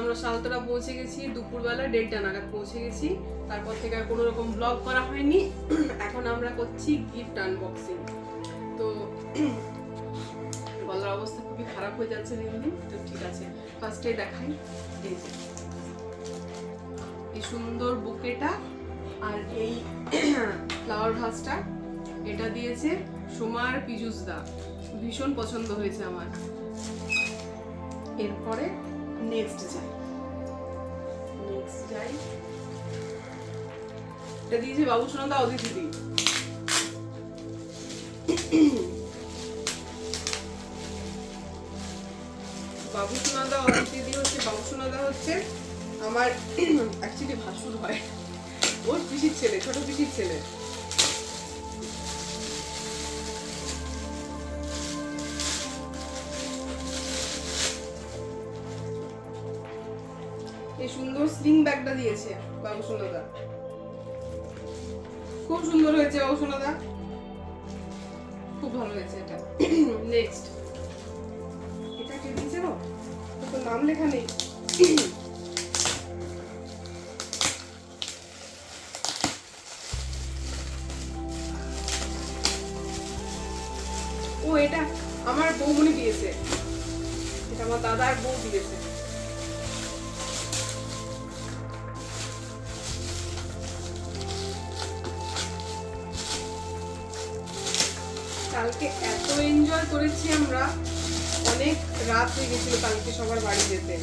আমরা শালতরা পৌঁছে গেছি দুপুরবেলা 1:30 নাগাদ পৌঁছে গেছি। তারপর থেকে আর কোনো রকম ব্লগ করা হয়নি। এখন আমরা করছি গিফট আনবক্সিং। তো গলার অবস্থা খুবই খারাপ হয়ে যাচ্ছে দিন দিন। তো ঠিক আছে, ফার্স্টে দেখাই এই সুন্দর বুকেটা আর এই ফ্লাওয়ার ভাসটা। এটা দিয়েছে সোমার পিজুসদা, ভীষণ পছন্দ হয়েছে আমার। এরপরে নেক্সট যাই, এটা দিয়েছে বাবুসোনাদা অদিতি দি। বাবুসোনাদা অদিতি দি হচ্ছে, বাবুসোনাদা হচ্ছে আমার অ্যাকচুয়ালি ভাসুর হয়, ওর পিসির ছেলে, ছোট পিসির ছেলে। এই সুন্দর স্লিং ব্যাগটা দিয়েছে বাবুসোনাদা, খুব সুন্দর হয়েছে বাবুসোনাদা, খুব ভালো হয়েছে এটা। নেক্সট এটা কে দিয়েছে গো, তো নাম লেখা নেই। ও এটা আমার বৌমনি দিয়েছে, এটা আমার দাদার বউ দিয়েছে। কালকে এত এনজয় করেছি আমরা, অনেক রাত হয়ে গেছিল কালকে সবার বাড়ি যেতে।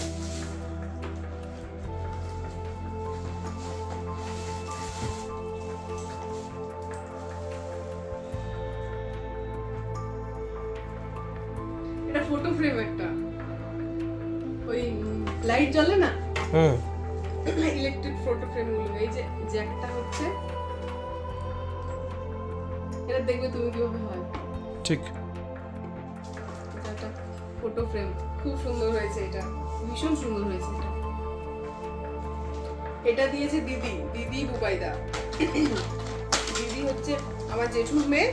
এটা ফটো ফ্রেম একটা, ওই লাইট জ্বলে না, ইলেকট্রিক ফটো ফ্রেম গুলো। এই যে জ্যাকটা হচ্ছে, এটা দেখবে তুমি কিভাবে হয়। ঠিক, এটা ফটো ফ্রেম খুব সুন্দর হয়েছে, এটা ভীষণ সুন্দর হয়েছে। এটা দিয়েছে দিদি বুবাইদা। দিদি হচ্ছে আমার জেঠুর মেয়ে।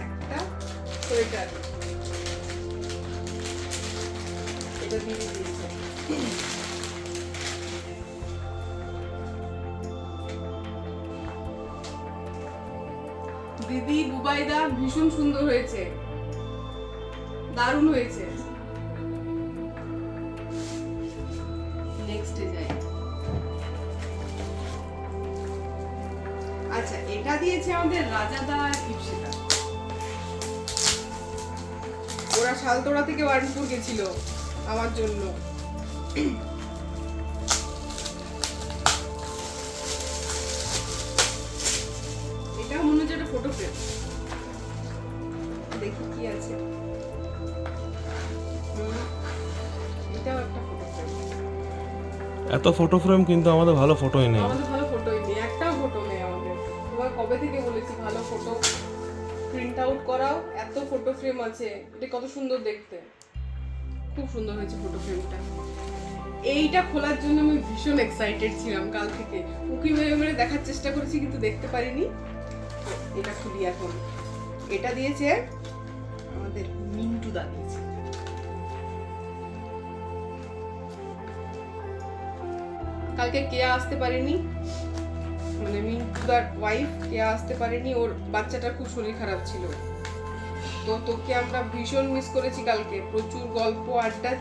একটা সোয়েটার, এটা দিদি দিয়েছে। দিদি বুবাইদা ভীষণ সুন্দর হয়েছে, দারুণ হয়েছে। নেক্সটে যাই। আচ্ছা, এটা দিয়েছে আমাদের রাজাদা আর ইপসিতা। ওরা শালতোড়া থেকে বার্নপুর গেছিল আমার জন্য। এটা মনে হচ্ছে একটা ফটো ফ্রেম, দেখি কি আছে। এটাও একটা ফটো ফ্রেম। এত ফটো ফ্রেম কিন্তু আমাদের ভালো ফটোই নেই। আমাদের ভালো ফটোই নেই, একটাও ফটো নেই আমাদের। তোমার কবে থেকে বলেছি ভালো ফটো প্রিন্ট আউট করাও, এত ফটো ফ্রেম আছে। এটা কত সুন্দর দেখতে, খুব সুন্দর হয়েছে ফটো ফ্রেমটা। এইটা খোলার জন্য আমি ভীষণ এক্সাইটেড ছিলাম কাল থেকে। উকি মেরে দেখার চেষ্টা করেছি কিন্তু দেখতে পারিনি। এটা খুলি এখন। এটা দিয়েছে আমাদের মিন্টু দা দিয়েছে। কালকে কেয়া আসতে পারেনি, মানে মিন্টুদার ওয়াইফ কেয়া আসতে পারেনি, ওর বাচ্চাটার খুব শরীর খারাপ ছিল। তো তোকে আমরা ভীষণ মিস করেছি কালকে, প্রচুর গল্প আড্ডা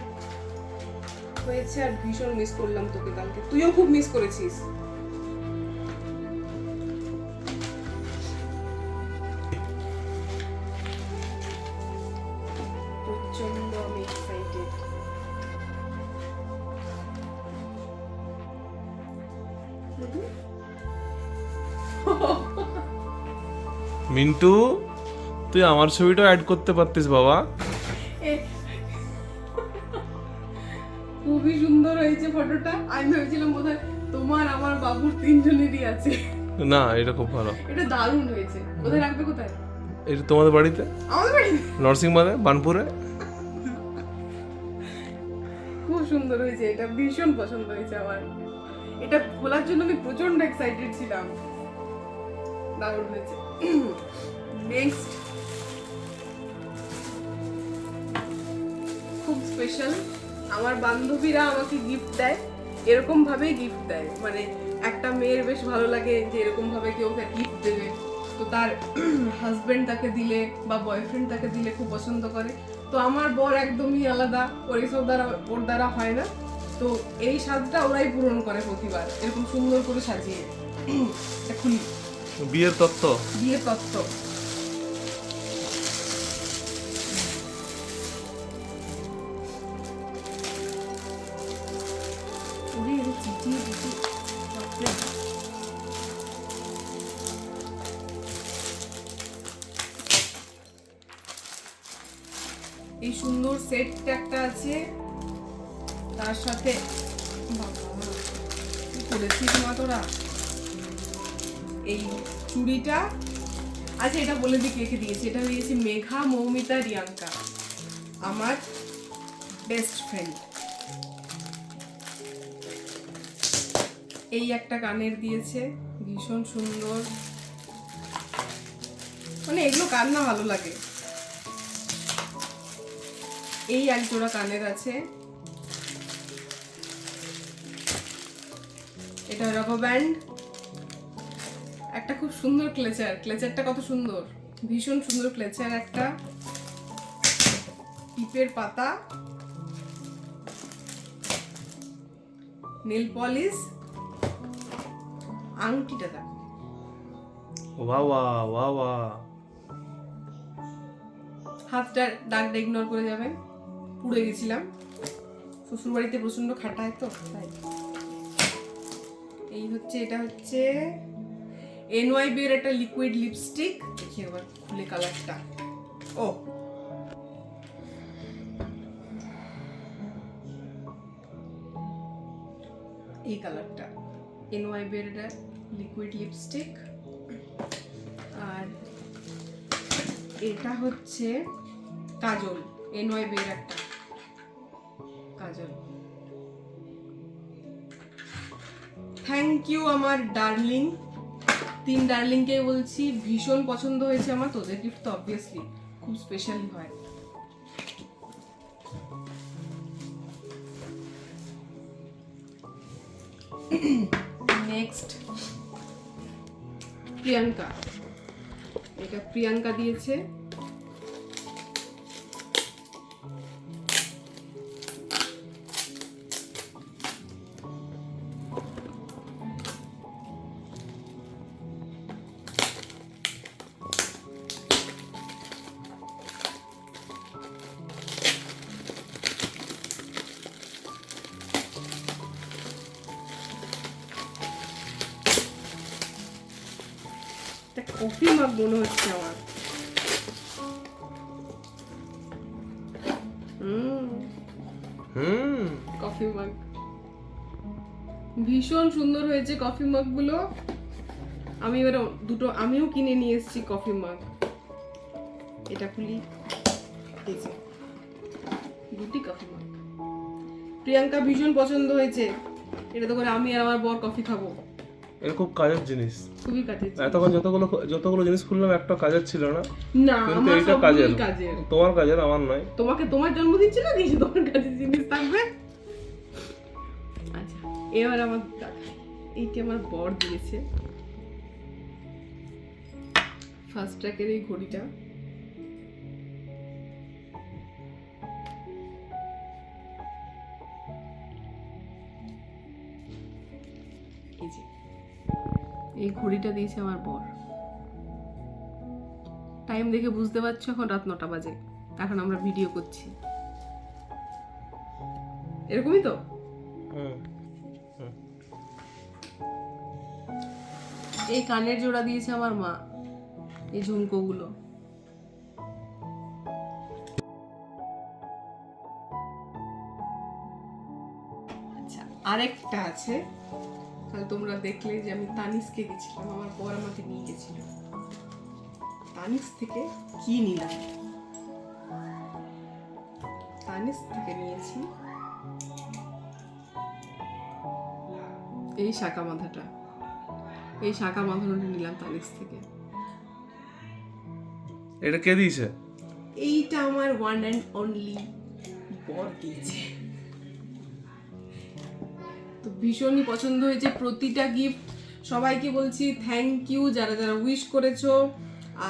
হয়েছে আর ভীষণ মিস করলাম তোকে কালকে। তুইও খুব মিস করেছিস। প্রচন্ড আমি এক্সাইটেড। মিন্টু, তুই আমার ছবিটাও অ্যাড করতে পারতিস বাবা। খুবই সুন্দর হয়েছে ফটোটা। আমি ভেবেছিলাম বোধহয় তোমার আমার বাবুর তিনজনেরই আছে। না, এটা খুব ভালো। এটা দারুণ হয়েছে। কোথায় রাখবে, কোথায়? এটা তোমাদের বাড়িতে, আমাদের বাড়িতে। নরসিংমানে, বানপুরে। খুব সুন্দর হয়েছে, এটা ভীষণ পছন্দ হয়েছে আমার। এটা খোলার জন্য আমি প্রচন্ড এক্সাইটেড ছিলাম। দারুণ হয়েছে। Next special. আমার বান্ধবীরা আমাকে গিফট দেয়, এরকম ভাবেই গিফট দেয়। মানে একটা মেয়ের বেশ ভালো লাগে যে এরকম ভাবে কেউ ওকে গিফট দেবে, তো তার হাজবেন্ড তাকে দিলে বা বয়ফ্রেন্ড তাকে দিলে খুব পছন্দ করে। তো আমার বর একদমই আলাদা, ওর দ্বারা হয় না। তো এই স্বাদটা ওরাই পূরণ করে প্রতিবার, এরকম সুন্দর করে সাজিয়ে। এটা খুলি, বিয়ের তত্ত্ব। বিয়ের তত্ত্ব। ওরে, এর চিঠি চিঠি, বাপরে। এই সুন্দর সেটটা একটা আছে, তার সাথে বাবা, কি করেছিস মা তোরা। এই চুড়িটা, আচ্ছা এটা বলে দিই কে কে দিয়েছে। এটা দিয়েছে মেঘা, মৌমিতা, রিয়াঙ্কা, আমার বেস্ট ফ্রেন্ড। এই একটা কানের দিয়েছে, ভীষণ সুন্দর, মানে এগুলো কার না ভালো লাগে। এই এক জোড়া কানের আছে, এটা রাবার ব্যান্ড, একটা খুব সুন্দর ক্লেচার, ক্লেচারটা কত সুন্দর, ভীষণ সুন্দর ক্লেচার একটা, টিপের পাতা, নেল পলিশ, আংটিটা দেখো, ওয়া ওয়া ওয়া ওয়া। হাতটা দাগটা ইগনোর করে যাবেন, পুড়ে গেছিলাম, শ্বশুর বাড়িতে প্রচন্ড খাটায় তো তাই। এই হচ্ছে, এটা হচ্ছে NYB এর একটা লিকুইড লিপস্টিক, দেখি একবার খুলে কালারটা। ও, এই কালারটা NYB এর একটা লিকুইড লিপস্টিক। আর এটা হচ্ছে কাজল, NYB এর একটা কাজল। থ্যাংক ইউ আমার ডার্লিং, 3 ডার্লিংকে বলছি, ভীষণ পছন্দ হয়েছে আমার। তোদের গিফট তো অবভিয়াসলি খুব স্পেশালি হয়। নেক্সট প্রিয়াঙ্কা, এটা প্রিয়াঙ্কা দিয়েছে। কফি মাগ মনে হচ্ছে আমার। কফি মাগ ভীষণ সুন্দর হয়েছে, কফি মাগ গুলো। আমি এবার দুটো আমিও কিনে নিয়ে এসেছি কফি মাগ। এটা খুলি, এই যে দুটি কফি মাগ। প্রিয়াঙ্কা ভীষণ পছন্দ হয়েছে, এটা তো করে আমি আর আমার বর কফি খাবো। এটা খুব কাজের জিনিস, খুবই কাজের। এতক্ষণ যতগুলো জিনিস খুললাম একটা কাজের ছিল না, না কিন্তু আমার এইটা কাজের। তোমার কাজের, আমার নয়। তোমাকে তোমার জন্মদিন ছিল না, কিছু তোমার কাজের জিনিস থাকবে। আচ্ছা এবার আমার দেখা, এইটা আমার বর দিয়েছে, ফার্স্ট ট্র্যাকের এই ঘড়িটা। এই যে এই ঘড়িটা দিয়েছে আমার বর। টাইম দেখে বুঝতে পারছো এখন রাত 9টা বাজে, এখন আমরা ভিডিও করছি, এরকমই তো। এই কানের জোড়া দিয়েছে আমার মা, এই ঝুমকোগুলো। আচ্ছা আরেকটা আছে, কাল তোমরা দেখলে যে আমি তানিস্কে গেছিলাম, আমার বর আমাকে নিয়ে গেছিল। তানিস থেকে কি নিলাম, তানিস থেকে নিয়েছি এই শাঁকা মাথাটা, এই শাঁকা মাথাটা নিলাম তানিস থেকে। এটা কে দিয়েছে? এইটা আমার ওয়ান অ্যান্ড অনলি বর দিয়েছে। তো ভীষণই পছন্দ হয়েছে প্রতিটা গিফট। সবাইকে বলছি থ্যাংক ইউ যারা যারা উইশ করেছো,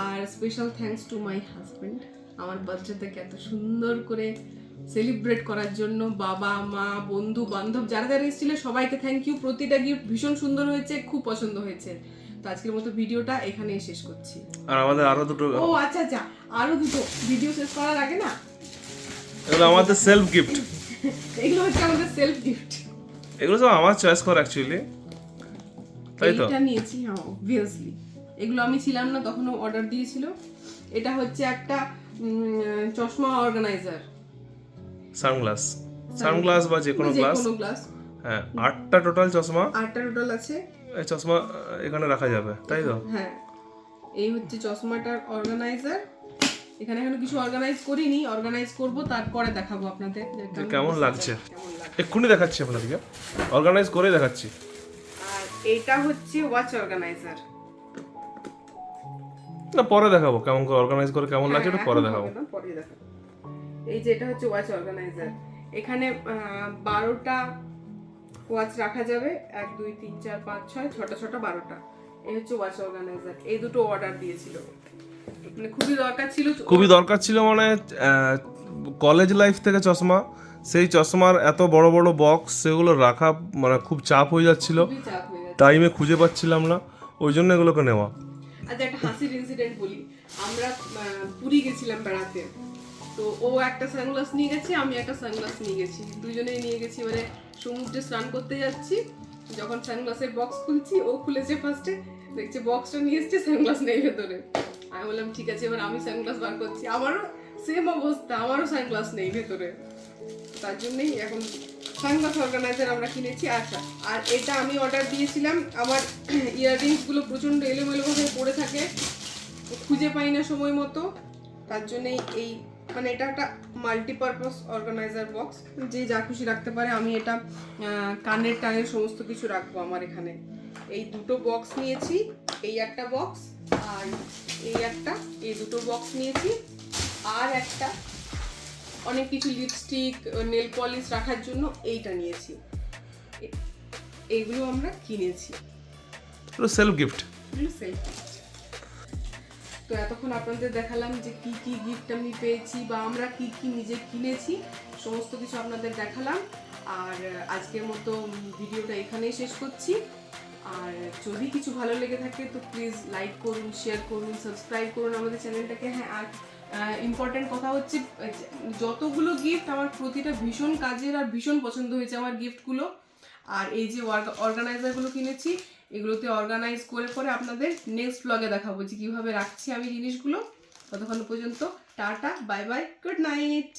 আর special thanks to my husband আমার বার্থডেটাকে এত সুন্দর করে সেলিব্রেট করার জন্য। বাবা মা বন্ধু বান্ধব যারা যারা এসেছিল সবাইকে থ্যাংক ইউ। প্রতিটা গিফট ভীষণ সুন্দর হয়েছে, খুব পছন্দ হয়েছে। তো আজকের মতো ভিডিওটা এখানেই শেষ করছি। আর আমাদের আরো দুটো, ও আচ্ছা আচ্ছা, আরো দুটো ভিডিও শেষ করার আগে না, এগুলো আমাদের সেলফ গিফট। এগুলো হচ্ছে আমাদের সেলফ গিফট। এগুলো সব আমার চয়েস করা অ্যাকচুয়ালি, তাই তো? এটা নিয়েছি, হ্যাঁ অবভিয়াসলি। এগুলো আমি ছিলাম না তখনও অর্ডার দিয়েছিল। এটা হচ্ছে একটা চশমা অর্গানাইজার, সানগ্লাস বা যে কোনো গ্লাস। গ্লাস। হ্যাঁ, 8টা টোটাল চশমা, 8টা টোটাল আছে। এই চশমা এখানে রাখা যাবে, তাই তো? হ্যাঁ, এই হচ্ছে চশমাটার অর্গানাইজার। এখানে এখনো কিছু অর্গানাইজ করিনি, অর্গানাইজ করব তারপরে দেখাবো আপনাদের যে কেমন লাগছে। কেমন লাগছে। এক্ষুনি দেখাচ্ছি আপনাদেরকে, অর্গানাইজ করে দেখাচ্ছি। আর এটা হচ্ছে ওয়াচ অর্গানাইজার। না পরে দেখাবো কেমন করে অর্গানাইজ করে কেমন লাগছে, এটা পরে দেখাবো। পরে দেখাবো। এই যে এটা হচ্ছে ওয়াচ অর্গানাইজার। এখানে 12টা ওয়াচ রাখা যাবে, 1 2 3 4 5 6 6টা 6টা 12টা। এই হচ্ছে ওয়াচ অর্গানাইজার। এই দুটো অর্ডার দিয়েছিল, মানে খুবই দরকার ছিল। খুবই দরকার ছিল, মানে কলেজ লাইফ থেকে চশমা, সেই চশমার এত বড় বড় বক্স সেগুলো রাখা মানে খুব চাপ হয়ে যাচ্ছিল, খুবই চাপ হয়ে যাচ্ছে। টাইমে খুঁজে পাচ্ছিলাম না, ওই জন্য এগুলোকে নেওয়া। আচ্ছা, একটা হাসির ইনসিডেন্ট বলি। আমরা পুরী গেছিলাম বেড়াতে, তো ও একটা সানগ্লাস নিয়ে গেছে, আমি একটা সানগ্লাস নিয়ে গেছি, দুজনেই নিয়ে গেছি। মানে সমুদ্রে স্নান করতে যাচ্ছি, যখন সানগ্লাসের বক্স খুলছি, ও খুলেছে ফার্স্টে, দেখছে বক্সটা নিয়ে এসছে, সানগ্লাস নেই ভেতরে। আমি বললাম ঠিক আছে, এবার আমি সানগ্লাস বার করছি, আমারও সেম অবস্থা, আমারও সানগ্লাস নেই ভেতরে। তার জন্যই এখন সানগ্লাস অর্গানাইজার আমরা কিনেছি। আচ্ছা, আর এটা আমি অর্ডার দিয়েছিলাম। আমার ইয়াররিংসগুলো প্রচণ্ড এলোমেলোভাবে পড়ে থাকে, খুঁজে পাই না সময় মতো। তার জন্যই এই, মানে এটা একটা মাল্টিপারপাস অর্গানাইজার বক্স, যে যা খুশি রাখতে পারে। আমি এটা কানের টানের সমস্ত কিছু রাখবো আমার এখানে। এই দুটো বক্স নিয়েছি, এই একটা বক্স আর এই একটা, এই দুটো বক্স নিয়েছি। আর একটা অনেক কিছু লিপস্টিক নেল পলিশ রাখার জন্য এইটা নিয়েছি। এইগুলো আমরা কিনেছি, সেলফ গিফট। তো এতক্ষণ আপনাদের দেখালাম যে কি কি গিফট আমি পেয়েছি বা আমরা কি কি নিজে কিনেছি, সমস্ত কিছু আপনাদের দেখালাম। আর আজকের মতো ভিডিওটা এখানেই শেষ করছি। আর যদি কিছু ভালো লেগে থাকে তো প্লিজ লাইক করুন, শেয়ার করুন, সাবস্ক্রাইব করুন আমাদের চ্যানেলটাকে। হ্যাঁ, আর ইম্পর্টেন্ট কথা হচ্ছে, যতগুলো গিফট আমার প্রতিটা ভীষণ কাজের আর ভীষণ পছন্দ হয়েছে আমার গিফটগুলো। আর এই যে অর্গানাইজারগুলো কিনেছি, এগুলোতে অর্গানাইজ করে পরে আপনাদের নেক্সট ব্লগে দেখাবো যে কীভাবে রাখছি আমি জিনিসগুলো। ততক্ষণ পর্যন্ত tata, bye bye, good night.